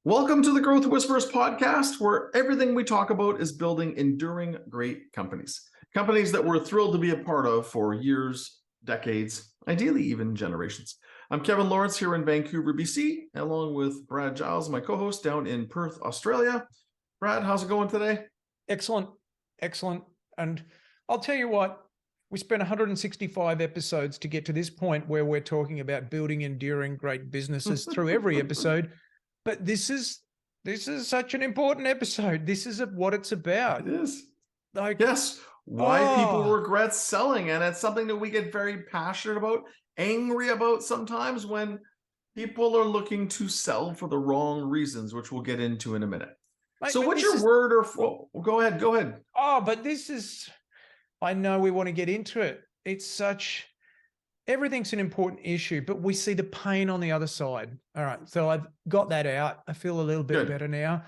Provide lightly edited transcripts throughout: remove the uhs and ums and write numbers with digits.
Welcome to the Growth Whisperers Podcast, where everything we talk about is building enduring great companies. Companies that we're thrilled to be a part of for years, decades, ideally even generations. I'm Kevin Lawrence here in Vancouver, BC, along with Brad Giles, my co-host down in Perth, Australia. Brad, how's it going today? Excellent. And I'll tell you what, we spent 165 episodes to get to this point where we're talking about building enduring great businesses through every episode. But this is such an important episode. This is what it's about. It is. Yes. Why people regret selling. And it's something that we get very passionate about, angry about sometimes when people are looking to sell for the wrong reasons, which we'll get into in a minute. So what's your word or go ahead. Oh, but I know we want to get into it. Everything's an important issue, but we see the pain on the other side. All right. So I've got that out. I feel a little bit better now.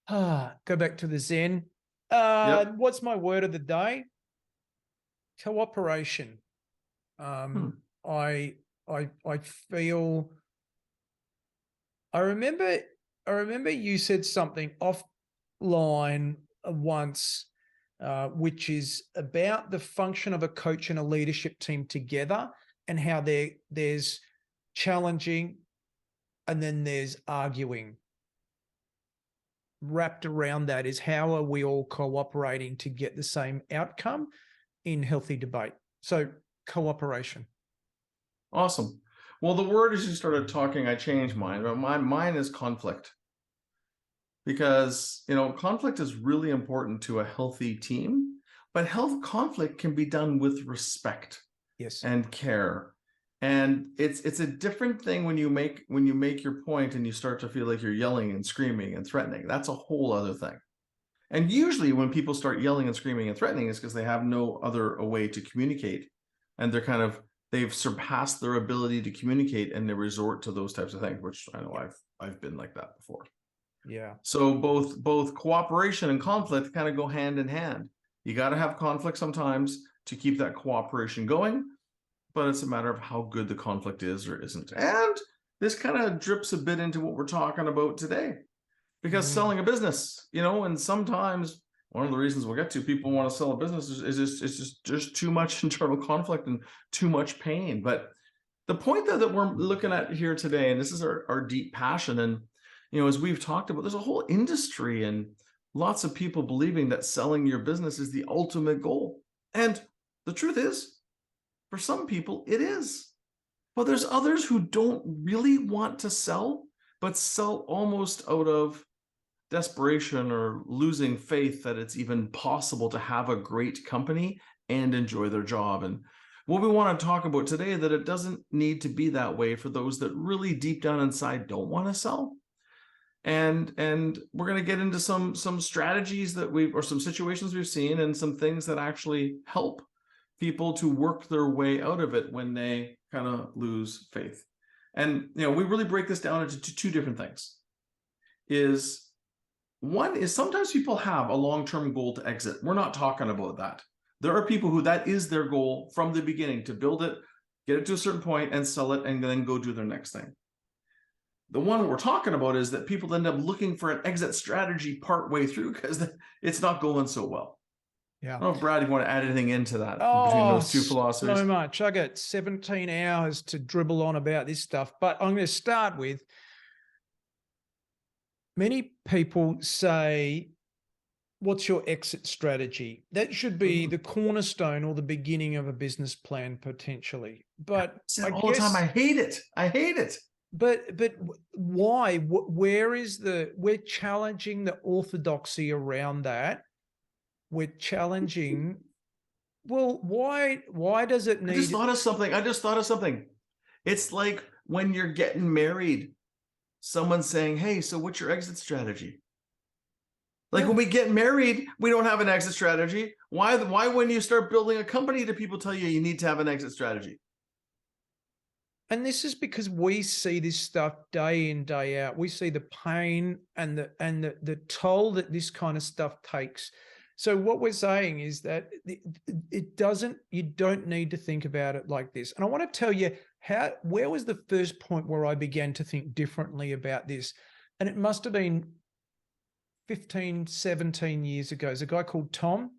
Go back to the Zen. What's my word of the day? Cooperation. I remember you said something offline once, which is about the function of a coach and a leadership team together and how there's challenging and then there's arguing. Wrapped around that is how are we all cooperating to get the same outcome in healthy debate? So cooperation. Awesome. Well, the word as you started talking, I changed mine, but mine is conflict. Because, conflict is really important to a healthy team, but conflict can be done with respect. Yes. And care. And it's a different thing when you make your point and you start to feel like you're yelling and screaming and threatening. That's a whole other thing. And usually when people start yelling and screaming and threatening, it's because they have no other way to communicate. And they've surpassed their ability to communicate and they resort to those types of things, which I know I've been like that before. Yeah. So both cooperation and conflict kind of go hand in hand. You got to have conflict sometimes to keep that cooperation going, but it's a matter of how good the conflict is or isn't. And this kind of drips a bit into what we're talking about today, because selling a business, and sometimes one of the reasons we'll get to people want to sell a business is just too much internal conflict and too much pain. But the point that we're looking at here today, and this is our deep passion, and as we've talked about, there's a whole industry and lots of people believing that selling your business is the ultimate goal. And the truth is, for some people, it is. But there's others who don't really want to sell, but sell almost out of desperation or losing faith that it's even possible to have a great company and enjoy their job. And what we want to talk about today, that it doesn't need to be that way for those that really deep down inside don't want to sell. And we're going to get into some strategies or some situations we've seen and some things that actually help people to work their way out of it when they kind of lose faith. And, we really break this down into two different things. One is sometimes people have a long-term goal to exit. We're not talking about that. There are people who that is their goal from the beginning, to build it, get it to a certain point and sell it and then go do their next thing. The one we're talking about is that people end up looking for an exit strategy partway through because it's not going so well. Yeah. I don't know if Brad, you want to add anything into that between those two philosophies? So much. I got 17 hours to dribble on about this stuff, but I'm going to start with, many people say, what's your exit strategy? That should be the cornerstone or the beginning of a business plan potentially. But all the time, I hate it. But why? We're challenging the orthodoxy around that. We're challenging. Well, why does it need? I just thought of something. It's like when you're getting married, someone saying, "Hey, so what's your exit strategy?" Like when we get married, we don't have an exit strategy. Why when you start building a company do people tell you need to have an exit strategy? And this is because we see this stuff day in, day out. We see the pain and the toll that this kind of stuff takes. So what we're saying is that you don't need to think about it like this. And I want to tell you where was the first point where I began to think differently about this? and it must have been 15, 17 years ago. There's a guy called Tom,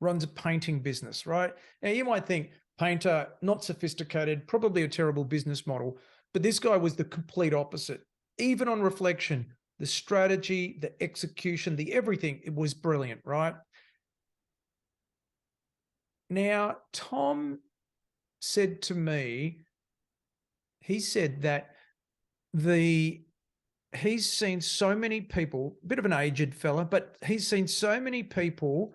runs a painting business, right? Now you might think painter, not sophisticated, probably a terrible business model, but this guy was the complete opposite. Even on reflection, the strategy, the execution, the everything, it was brilliant, right? Now, Tom said to me, he said that he's seen so many people, a bit of an aged fella, but he's seen so many people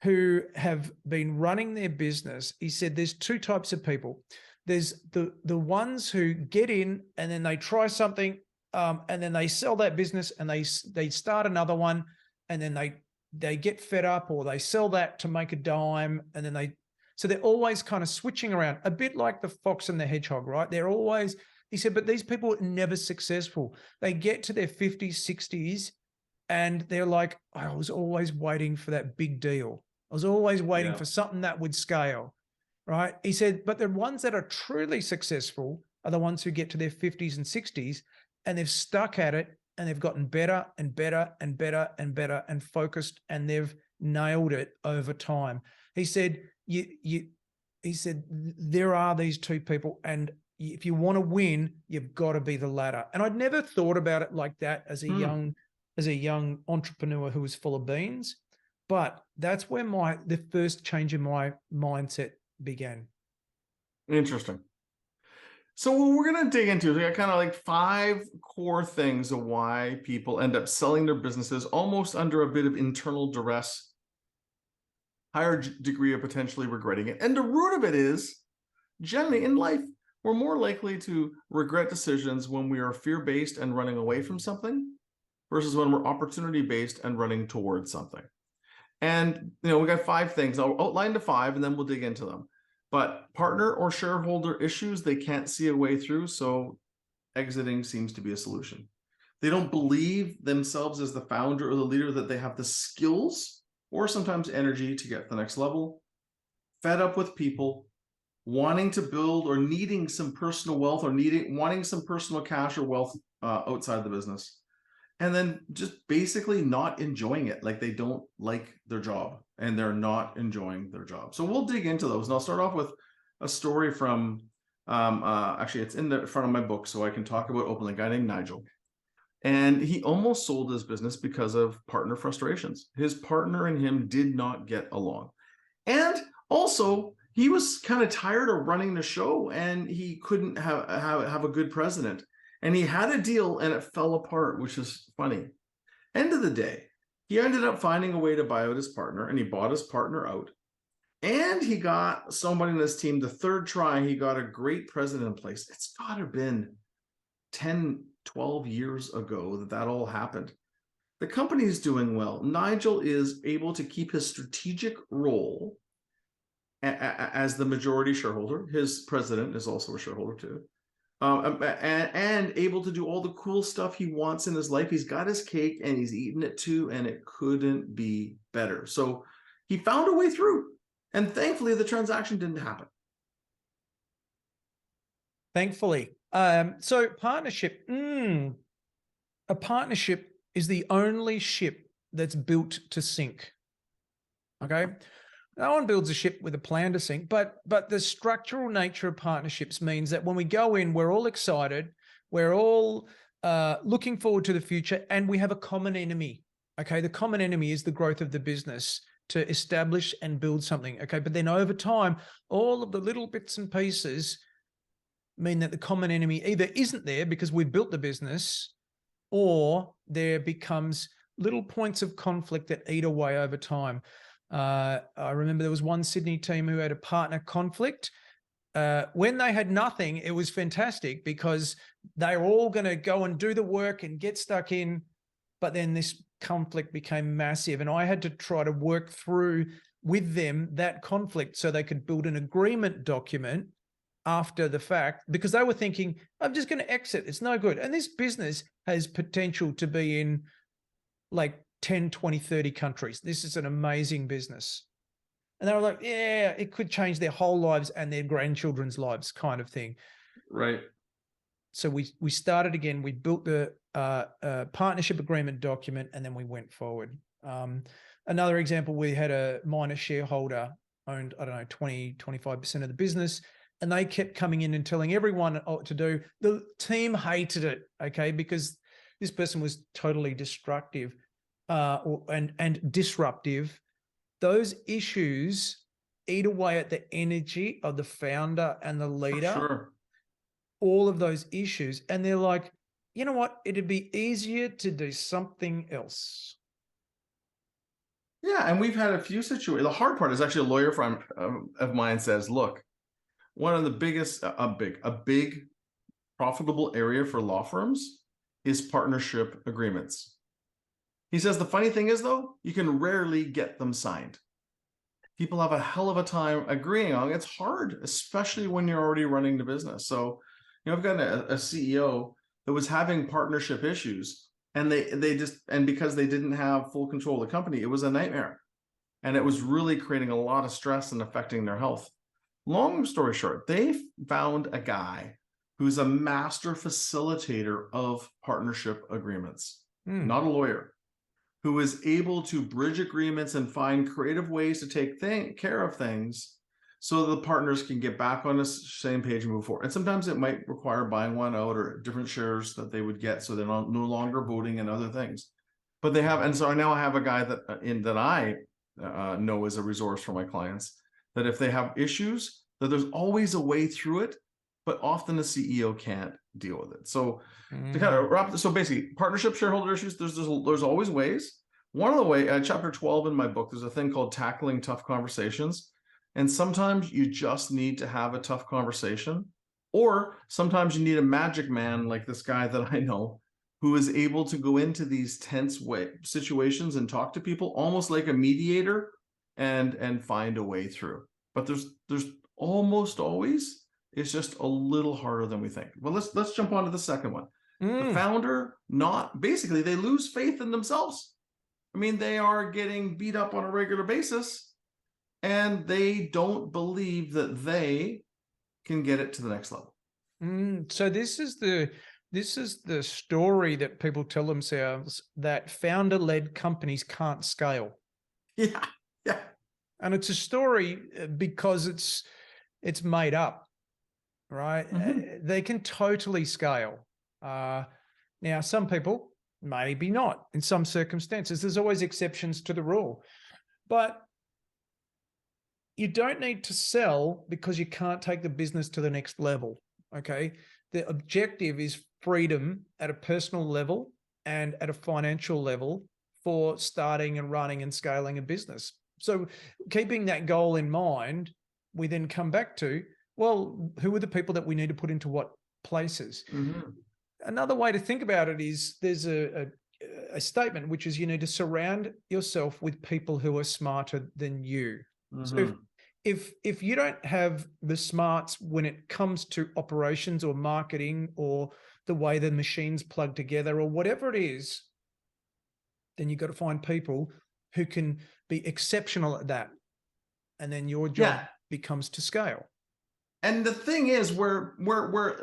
who have been running their business. He said there's two types of people. There's the ones who get in and then they try something, and then they sell that business and they start another one, and then they get fed up, or they sell that to make a dime, and then so they're always kind of switching around, a bit like the fox and the hedgehog, right? They're always, he said, but these people are never successful. They get to their 50s, 60s, and they're like, I was always waiting for that big deal. I was always waiting for something that would scale, right? He said, but the ones that are truly successful are the ones who get to their 50s and 60s, and they've stuck at it, and they've gotten better and better and better and better and focused, and they've nailed it over time. He said, he said, there are these two people, and if you want to win, you've got to be the latter. And I'd never thought about it like that as a young entrepreneur who was full of beans, but that's where the first change in my mindset began. Interesting. So what we're going to dig into, we got kind of like 5 core things of why people end up selling their businesses almost under a bit of internal duress, higher degree of potentially regretting it. And the root of it is, generally in life, we're more likely to regret decisions when we are fear-based and running away from something versus when we're opportunity-based and running towards something. And, we got 5 things. I'll outline the 5 and then we'll dig into them. But partner or shareholder issues, they can't see a way through, so exiting seems to be a solution. They don't believe themselves as the founder or the leader, that they have the skills or sometimes energy to get to the next level. Fed up with people, wanting to build or needing some personal wealth, or wanting some personal cash or wealth outside the business. And then just basically not enjoying it. Like they don't like their job and they're not enjoying their job. So we'll dig into those. And I'll start off with a story from, actually it's in the front of my book, so I can talk about openly. A guy named Nigel. And he almost sold his business because of partner frustrations. His partner and him did not get along. And also, he was kind of tired of running the show, and he couldn't have a good president. And he had a deal and it fell apart, which is funny. End of the day, he ended up finding a way to buy out his partner, and he bought his partner out. And he got somebody in his team, the third try, he got a great president in place. It's got to have been 10, 12 years ago that all happened. The company is doing well. Nigel is able to keep his strategic role as the majority shareholder. His president is also a shareholder too. And able to do all the cool stuff he wants in his life. He's got his cake and he's eating it too, and it couldn't be better. So he found a way through, and thankfully the transaction didn't happen. Thankfully. So partnership, a partnership is the only ship that's built to sink. Okay. No one builds a ship with a plan to sink, but the structural nature of partnerships means that when we go in, we're all excited, we're all looking forward to the future, and we have a common enemy. Okay, the common enemy is the growth of the business, to establish and build something. Okay, but then over time, all of the little bits and pieces mean that the common enemy either isn't there because we've built the business, or there becomes little points of conflict that eat away over time. I remember there was one Sydney team who had a partner conflict. When they had nothing, it was fantastic because they were all going to go and do the work and get stuck in. But then this conflict became massive, and I had to try to work through with them that conflict so they could build an agreement document after the fact, because they were thinking, I'm just going to exit. It's no good. And this business has potential to be in like 10, 20, 30 countries. This is an amazing business. And they were like, yeah, it could change their whole lives and their grandchildren's lives, kind of thing. Right. So we started again. We built the partnership agreement document, and then we went forward. Another example, we had a minor shareholder owned, I don't know, 20, 25% of the business. And they kept coming in and telling everyone what to do. The team hated it, okay, because this person was totally destructive and disruptive. Those issues eat away at the energy of the founder and the leader. Sure. All of those issues. And they're like, you know what? It'd be easier to do something else. Yeah, and we've had a few situations. The hard part is actually a lawyer friend of mine says, look, one of the biggest, a big profitable area for law firms is partnership agreements. He says the funny thing is, though, you can rarely get them signed. People have a hell of a time agreeing on it. It's hard, especially when you're already running the business. So, I've got a CEO that was having partnership issues, and they just, and because they didn't have full control of the company, it was a nightmare. And it was really creating a lot of stress and affecting their health. Long story short, they found a guy who's a master facilitator of partnership agreements, not a lawyer, who is able to bridge agreements and find creative ways to take care of things so the partners can get back on the same page and move forward. And sometimes it might require buying one out or different shares that they would get, so they're no longer voting and other things. But they have, and so now I have a guy that I know is a resource for my clients, that if they have issues, that there's always a way through it, but often the CEO can't deal with it. So to kind of wrap this, so basically partnership shareholder issues, there's always ways. One of the way, chapter 12 in my book, there's a thing called tackling tough conversations. And sometimes you just need to have a tough conversation, or sometimes you need a magic man like this guy that I know, who is able to go into these tense situations and talk to people almost like a mediator and find a way through. But there's almost always, it's just a little harder than we think. Well, let's jump on to the second one. The founder, basically they lose faith in themselves. I mean, they are getting beat up on a regular basis, and they don't believe that they can get it to the next level. So this is the story that people tell themselves, that founder-led companies can't scale. Yeah. And it's a story because it's made up, right? They can totally scale. Now, some people, maybe not in some circumstances. There's always exceptions to the rule. But you don't need to sell because you can't take the business to the next level, okay? The objective is freedom at a personal level and at a financial level for starting and running and scaling a business. So keeping that goal in mind, we then come back to, well, who are the people that we need to put into what places? Another way to think about it is there's a statement, which is you need to surround yourself with people who are smarter than you. So if you don't have the smarts when it comes to operations or marketing or the way the machines plug together or whatever it is, then you've got to find people who can be exceptional at that. And then your job becomes to scale. And the thing is, where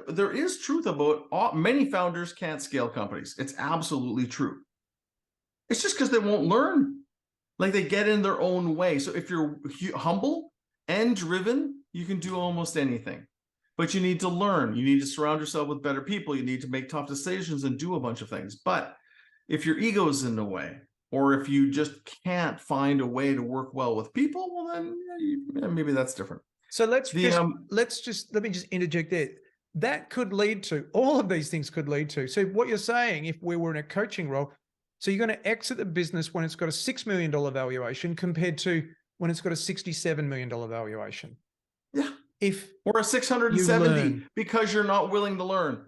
there is truth about many founders can't scale companies. It's absolutely true. It's just because they won't learn. Like, they get in their own way. So if you're humble and driven, you can do almost anything. But you need to learn. You need to surround yourself with better people. You need to make tough decisions and do a bunch of things. But if your ego's in the way, or if you just can't find a way to work well with people, well, then maybe that's different. So let me just interject there. That could lead to, all of these things could lead to. So what you're saying, if we were in a coaching role, so you're going to exit the business when it's got a $6 million valuation compared to when it's got a $67 million valuation. Yeah. Or a 670 because you're not willing to learn.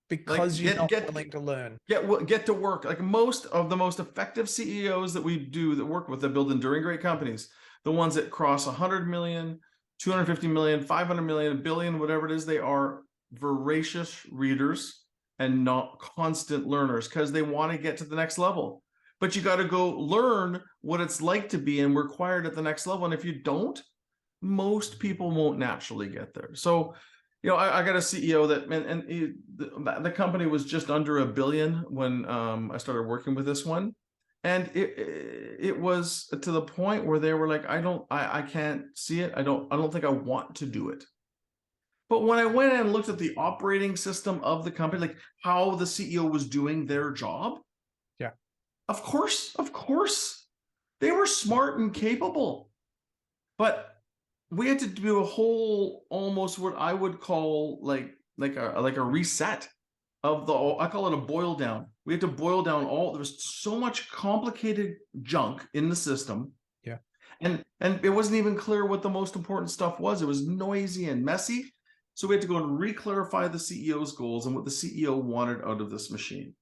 Because you're not willing to learn. Get to work. Like, most of the most effective CEOs that we do that work with, that build enduring great companies, the ones that cross 100 million, 250 million, 500 million, a billion, whatever it is, they are voracious readers and not constant learners, because they want to get to the next level. But you got to go learn what it's like to be and required at the next level. And if you don't, most people won't naturally get there. So I got a CEO that, the company was just under $1 billion when I started working with this one. And it was to the point where they were like, I can't see it. I don't think I want to do it. But when I went and looked at the operating system of the company, like how the CEO was doing their job, yeah, of course, they were smart and capable. But we had to do a whole, almost what I would call like a reset of I call it a boil down. We had to boil down there was so much complicated junk in the system. Yeah. And it wasn't even clear what the most important stuff was. It was noisy and messy. So we had to go and re-clarify the CEO's goals and what the CEO wanted out of this machine.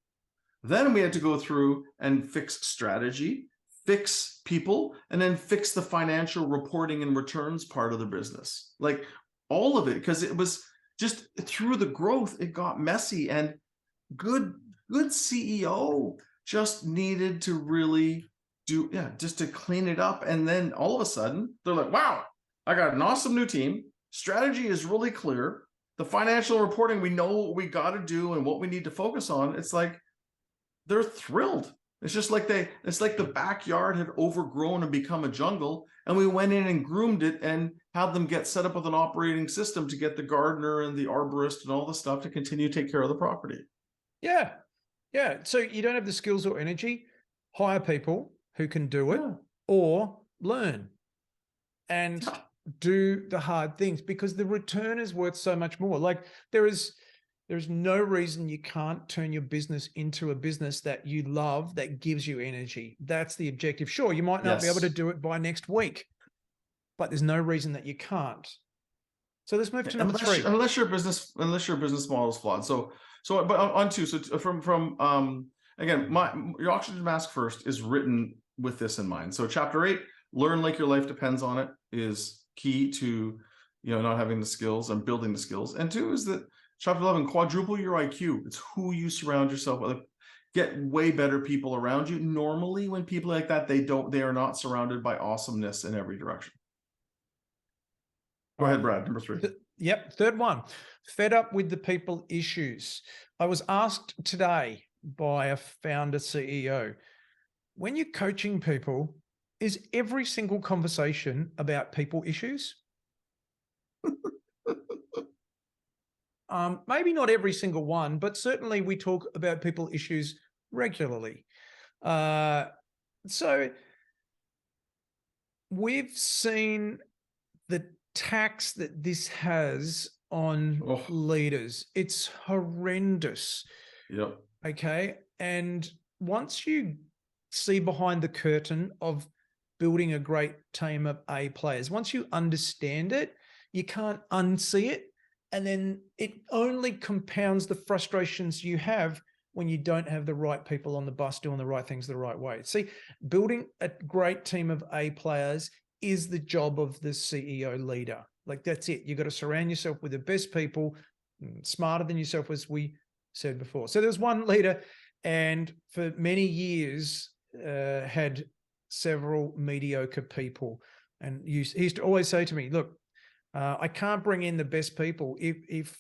Then we had to go through and fix strategy, fix people, and then fix the financial reporting and returns part of the business. Like all of it, because it was just through the growth, it got messy, and good CEO just needed to really just to clean it up. And then all of a sudden they're like, wow, I got an awesome new team. Strategy is really clear. The financial reporting, we know what we got to do and what we need to focus on. It's like, they're thrilled. It's just like it's like the backyard had overgrown and become a jungle, and we went in and groomed it and had them get set up with an operating system to get the gardener and the arborist and all the stuff to continue to take care of the property. Yeah. Yeah. So you don't have the skills or energy, hire people who can do it, or learn and do the hard things, because the return is worth so much more. Like there's no reason you can't turn your business into a business that you love, that gives you energy. That's the objective. Sure, you might not be able to do it by next week, but there's no reason that you can't. So let's move to number 3. Unless your business model is flawed. But on 2. So from again, your oxygen mask first is written with this in mind. So chapter 8, learn like your life depends on it, is key to not having the skills and building the skills. And 2 is that chapter 11, quadruple your IQ. It's who you surround yourself with. Get way better people around you. Normally, when people like that, they are not surrounded by awesomeness in every direction. Go ahead, Brad. Number 3. Yep. Third one, fed up with the people issues. I was asked today by a founder CEO, when you're coaching people, is every single conversation about people issues? Maybe not every single one, but certainly we talk about people issues regularly. So we've seen the tax that this has on leaders. It's horrendous. Yep. Okay. And once you see behind the curtain of building a great team of A players, once you understand it, you can't unsee it. And then it only compounds the frustrations you have when you don't have the right people on the bus doing the right things the right way. See, building a great team of A players is the job of the CEO leader. Like that's it. You've got to surround yourself with the best people, smarter than yourself, as we said before. So there's one leader, and for many years had several mediocre people. And he used to always say to me, look, I can't bring in the best people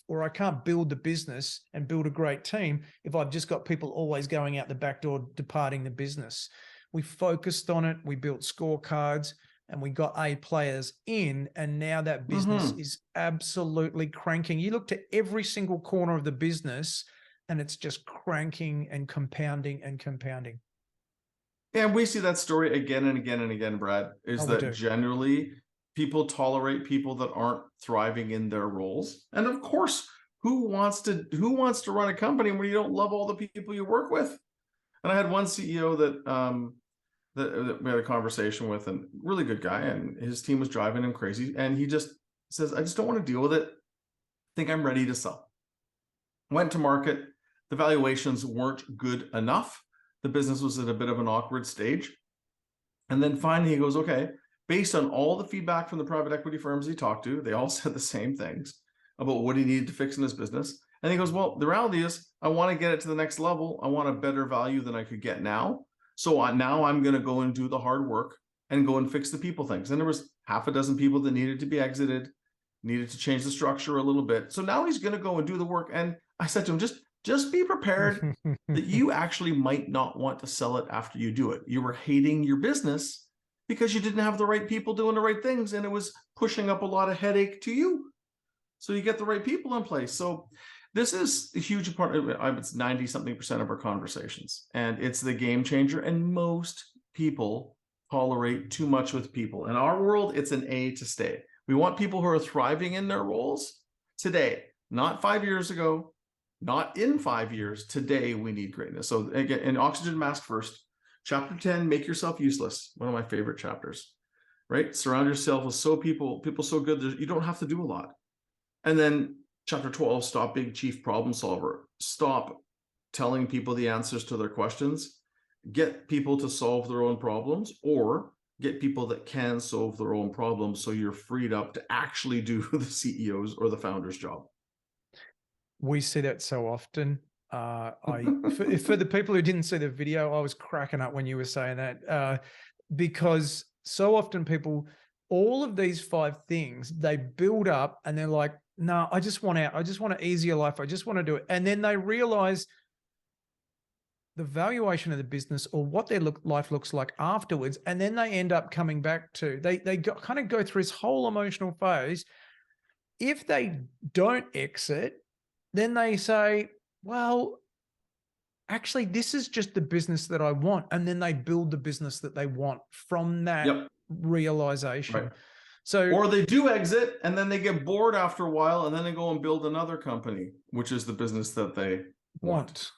or I can't build the business and build a great team if I've just got people always going out the back door, departing the business. We focused on it. We built scorecards and we got A players in, and now that business is absolutely cranking. You look to every single corner of the business and it's just cranking and compounding and compounding. Yeah, we see that story again and again and again, Brad, generally people tolerate people that aren't thriving in their roles. And of course, who wants to run a company when you don't love all the people you work with? And I had one CEO that we had a conversation with, and really good guy, and his team was driving him crazy. And he just says, I just don't want to deal with it. I think I'm ready to sell. Went to market. The valuations weren't good enough. The business was at a bit of an awkward stage. And then finally he goes, okay, based on all the feedback from the private equity firms he talked to, they all said the same things about what he needed to fix in his business. And he goes, well, the reality is I want to get it to the next level. I want a better value than I could get now. So now I'm going to go and do the hard work and go and fix the people things. And there was half a dozen people that needed to be exited. needed to change the structure a little bit. So now he's going to go and do the work. And I said to him, just be prepared that you actually might not want to sell it after you do it. You were hating your business because you didn't have the right people doing the right things, and it was pushing up a lot of headache to you. So you get the right people in place. So this is a huge part of it. It's 90-something% of our conversations, and it's the game changer. And most people tolerate too much with people. In our world, it's an A to stay. We want people who are thriving in their roles today, not 5 years ago, not in 5 years. Today, we need greatness. So again, in Oxygen Mask First, chapter 10, make yourself useless. One of my favorite chapters, right? Surround yourself with people so good that you don't have to do a lot. And then chapter 12, stop being chief problem solver. Stop telling people the answers to their questions. Get people to solve their own problems, or get people that can solve their own problems so you're freed up to actually do the CEO's or the founder's job. We see that so often. For the people who didn't see the video, I was cracking up when you were saying that, because so often people, all of these 5 things, they build up and they're like, no, I just want out. I just want an easier life. I just want to do it. And then they realize the valuation of the business or what their life looks like afterwards. And then they end up coming back to, they kind of go through this whole emotional phase. If they don't exit, then they say, well, actually, this is just the business that I want. And then they build the business that they want from that realization. Right. So, or they do exit and then they get bored after a while, and then they go and build another company, which is the business that they want.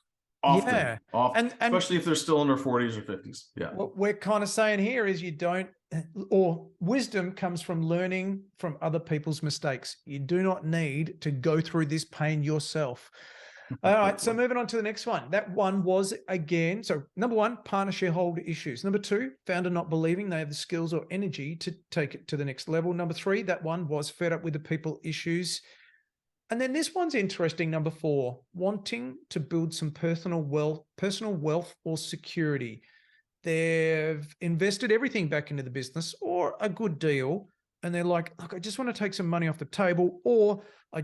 Often, often, and especially if they're still in their 40s or 50s. Yeah. What we're kind of saying here is or wisdom comes from learning from other people's mistakes. You do not need to go through this pain yourself. All right. So moving on to the next one. That one was, again, so number 1, partner shareholder issues. Number 2, founder not believing they have the skills or energy to take it to the next level. Number 3, that one was fed up with the people issues. And then this one's interesting. Number 4, wanting to build some personal wealth or security. They've invested everything back into the business or a good deal. And they're like, look, I just want to take some money off the table, or I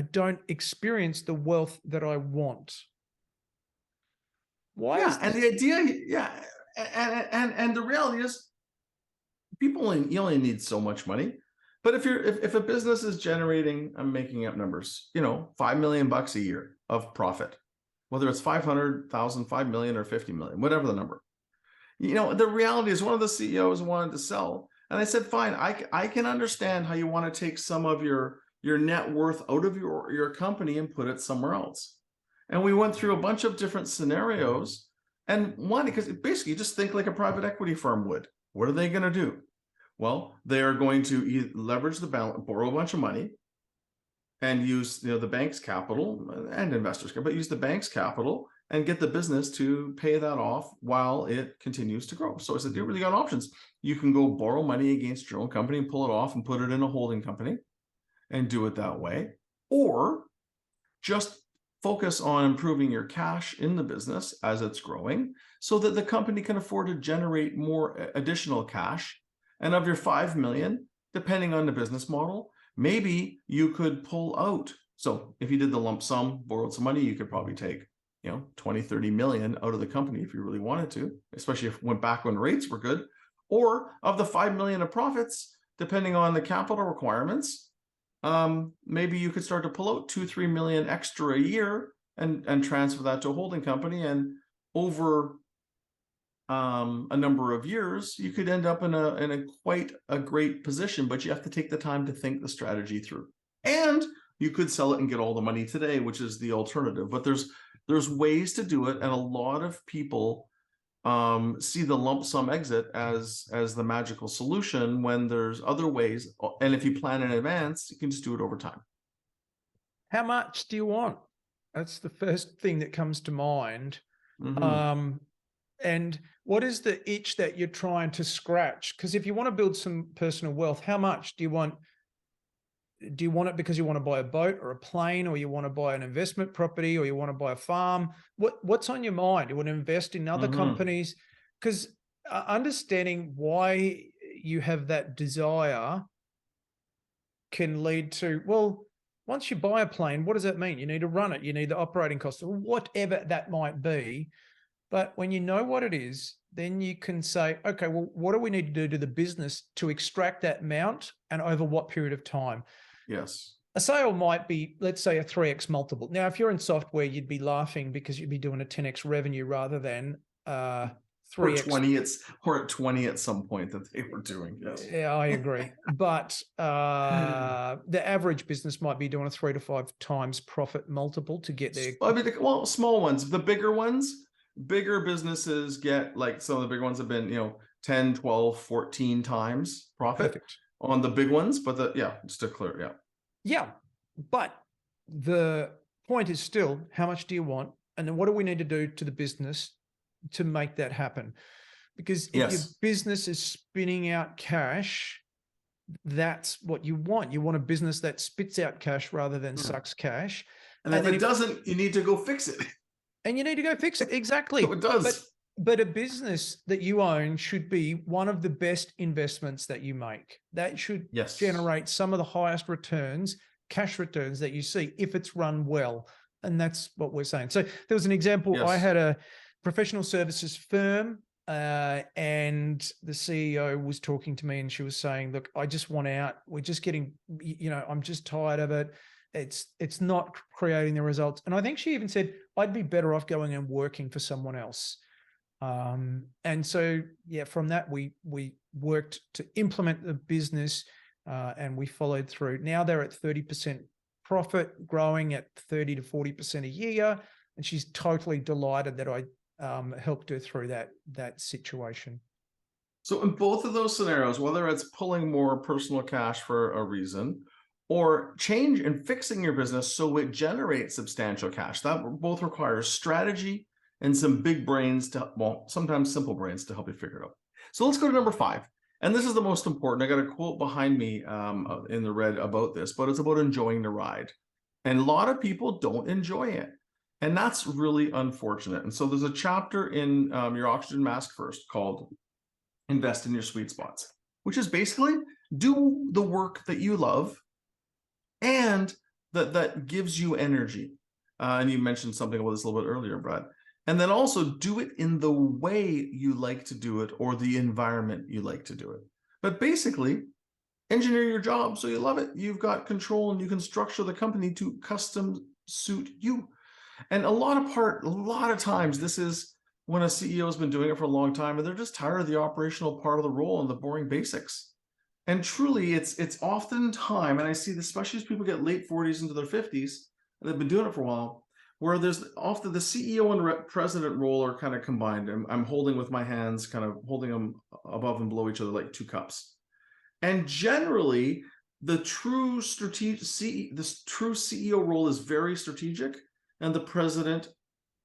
don't experience the wealth that I want. Why? Yeah, and the idea, and the reality is, you only need so much money. But if a business is generating, I'm making up numbers, $5 million a year of profit, whether it's 500,000, 5 million, or 50 million, whatever the number, the reality is, one of the CEOs wanted to sell, and I said, fine, I can understand how you want to take some of your net worth out of your company and put it somewhere else. And we went through a bunch of different scenarios. And one, because basically just think like a private equity firm would. What are they going to do? Well, they are going to leverage the balance, borrow a bunch of money, and use the bank's capital and investors, but use the bank's capital and get the business to pay that off while it continues to grow. So I said, you really got options. You can go borrow money against your own company and pull it off and put it in a holding company and do it that way, or just focus on improving your cash in the business as it's growing so that the company can afford to generate more additional cash. And of your 5 million, depending on the business model, maybe you could pull out. So if you did the lump sum, borrowed some money, you could probably take 20, 30 million out of the company if you really wanted to, especially if it went back when rates were good. Or of the 5 million of profits, depending on the capital requirements, maybe you could start to pull out 2-3 million extra a year and transfer that to a holding company. And over a number of years, you could end up in a quite a great position, but you have to take the time to think the strategy through. And you could sell it and get all the money today, which is the alternative. But there's ways to do it, and a lot of people see the lump sum exit as the magical solution when there's other ways. And if you plan in advance, you can just do it over time. How much do you want? That's the first thing that comes to mind. Mm-hmm. And what is the itch that you're trying to scratch? Because if you want to build some personal wealth, how much do you want? Do you want it because you want to buy a boat or a plane, or you want to buy an investment property, or you want to buy a farm? What's on your mind? You want to invest in other companies? Because understanding why you have that desire can lead to, well, once you buy a plane, what does that mean? You need to run it. You need the operating costs, or whatever that might be. But when you know what it is, then you can say, okay, well, what do we need to do to the business to extract that amount and over what period of time? Yes. A sale might be, let's say, a 3x multiple. Now, if you're in software, you'd be laughing because you'd be doing a 10x revenue rather than 3x. Or 20 at some point that they were doing. Yes. Yeah, I agree. But the average business might be doing a 3 to 5 times profit multiple to get there. I mean, well, small ones, the bigger ones, bigger businesses get, like, some of the bigger ones have been, 10, 12, 14 times profit. Perfect. On the big ones, but just to clear, Yeah, but the point is still, how much do you want? And then what do we need to do to the business to make that happen? Because if your business is spinning out cash, that's what you want. You want a business that spits out cash rather than sucks cash. And if it doesn't, you need to go fix it. And you need to go fix it. Exactly. So it does. But a business that you own should be one of the best investments that you make. That should generate some of the highest returns, cash returns that you see if it's run well. And that's what we're saying. So there was an example. I had a professional services firm and the CEO was talking to me and she was saying, look, I just want out. We're just getting, I'm just tired of it. It's not creating the results. And I think she even said, I'd be better off going and working for someone else. And so, from that, we worked to implement the business and we followed through. Now they're at 30% profit, growing at 30 to 40% a year. And she's totally delighted that I helped her through that situation. So in both of those scenarios, whether it's pulling more personal cash for a reason or change and fixing your business so it generates substantial cash, that both requires strategy and some big brains sometimes simple brains to help you figure it out. So let's go to number 5. And this is the most important. I got a quote behind me in the red about this, but it's about enjoying the ride. And a lot of people don't enjoy it. And that's really unfortunate. And so there's a chapter in your Oxygen Mask First called Invest in Your Sweet Spots, which is basically do the work that you love and that gives you energy. And you mentioned something about this a little bit earlier, Brad. And then also do it in the way you like to do it or the environment you like to do it. But basically, engineer your job so you love it. You've got control and you can structure the company to custom suit you. And a lot of times, this is when a CEO has been doing it for a long time and they're just tired of the operational part of the role and the boring basics. And truly, it's often time, and I see this especially as people get late 40s into their 50s, and they've been doing it for a while, where there's often the CEO and president role are kind of combined. I'm holding with my hands, kind of holding them above and below each other like 2 cups. And generally, the true CEO role is very strategic, and the president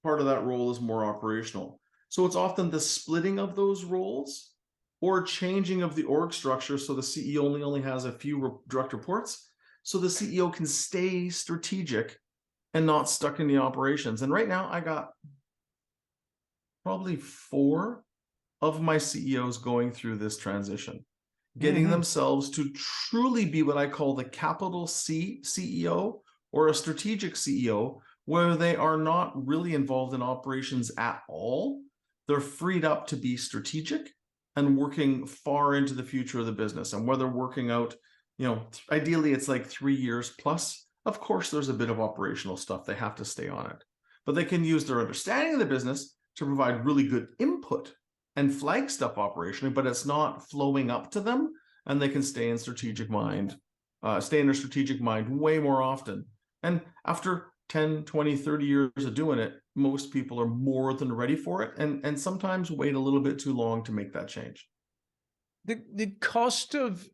part of that role is more operational. So it's often the splitting of those roles or changing of the org structure so the CEO only has a few direct reports, so the CEO can stay strategic and not stuck in the operations. And right now I got probably 4 of my CEOs going through this transition, getting themselves to truly be what I call the capital C CEO or a strategic CEO, where they are not really involved in operations at all. They're freed up to be strategic and working far into the future of the business. And whether working out, ideally it's like 3 years plus. Of course, there's a bit of operational stuff. They have to stay on it. But they can use their understanding of the business to provide really good input and flag stuff operationally, but it's not flowing up to them. And they can stay in strategic mind, stay in their strategic mind way more often. And after 10, 20, 30 years of doing it, most people are more than ready for it and sometimes wait a little bit too long to make that change. The cost of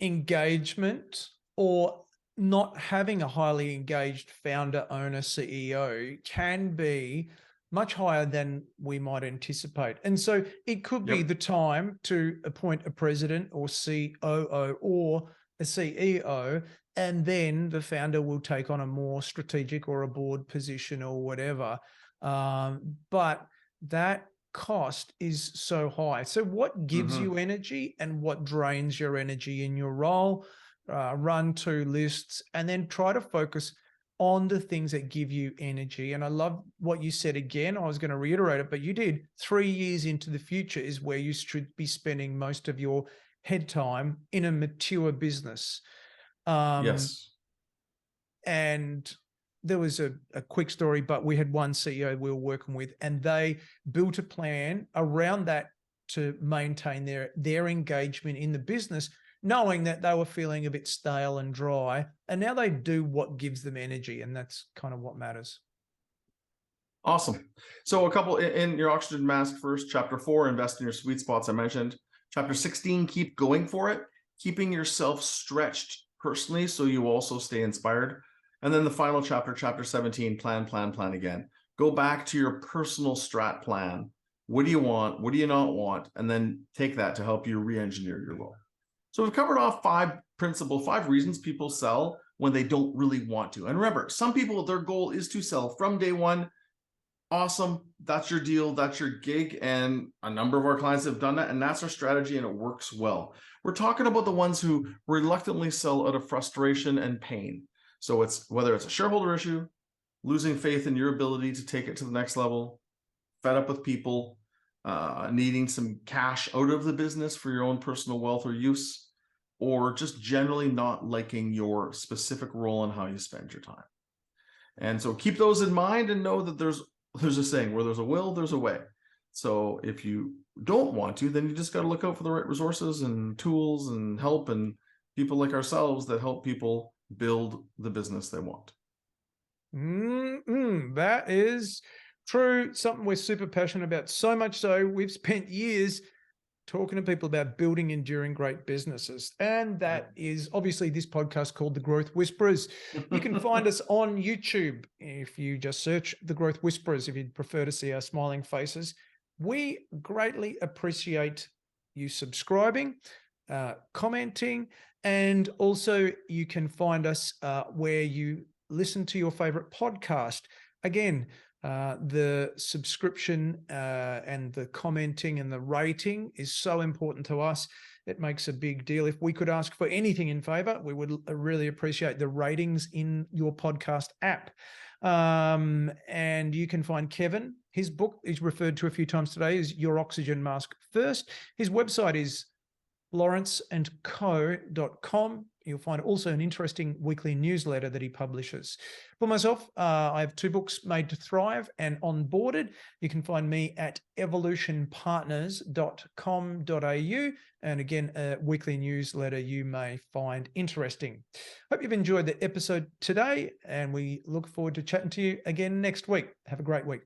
engagement or not having a highly engaged founder, owner, CEO can be much higher than we might anticipate. And so it could be the time to appoint a president or COO or a CEO, and then the founder will take on a more strategic or a board position or whatever. But that cost is so high. So what gives you energy and what drains your energy in your role? run 2 lists, and then try to focus on the things that give you energy. And I love what you said again. I was going to reiterate it, but you did. 3 years into the future is where you should be spending most of your head time in a mature business. Yes. And there was a quick story, but we had one CEO we were working with, and they built a plan around that to maintain their engagement in the business, knowing that they were feeling a bit stale and dry. And now they do what gives them energy. And that's kind of what matters. Awesome. So a couple in your oxygen mask first, chapter 4, invest in your sweet spots, I mentioned. Chapter 16, keep going for it, keeping yourself stretched personally so you also stay inspired. And then the final chapter, chapter 17, plan again. Go back to your personal strat plan. What do you want? What do you not want? And then take that to help you re-engineer your role. So we've covered off 5 reasons people sell when they don't really want to. And remember, some people, their goal is to sell from day one. Awesome. That's your deal. That's your gig. And a number of our clients have done that. And that's our strategy. And it works well. We're talking about the ones who reluctantly sell out of frustration and pain. So it's whether it's a shareholder issue, losing faith in your ability to take it to the next level, fed up with people, needing some cash out of the business for your own personal wealth or use, or just generally not liking your specific role and how you spend your time. And so keep those in mind and know that there's a saying, where there's a will, there's a way. So if you don't want to, then you just got to look out for the right resources and tools and help and people like ourselves that help people build the business they want. That is true. Something we're super passionate about. So much so, we've spent years talking to people about building enduring great businesses. And that is obviously this podcast called The Growth Whisperers. You can find us on YouTube if you just search The Growth Whisperers, if you'd prefer to see our smiling faces. We greatly appreciate you subscribing, commenting, and also you can find us where you listen to your favorite podcast. Again, the subscription and the commenting and the rating is so important to us. It makes a big deal. If we could ask for anything in favor, we would really appreciate the ratings in your podcast app. And you can find Kevin. His book is referred to a few times today, is Your Oxygen Mask First. His website is lawrenceandco.com. You'll find also an interesting weekly newsletter that he publishes. For myself, I have 2 books, Made to Thrive and Onboarded. You can find me at evolutionpartners.com.au. And again, a weekly newsletter you may find interesting. Hope you've enjoyed the episode today, and we look forward to chatting to you again next week. Have a great week.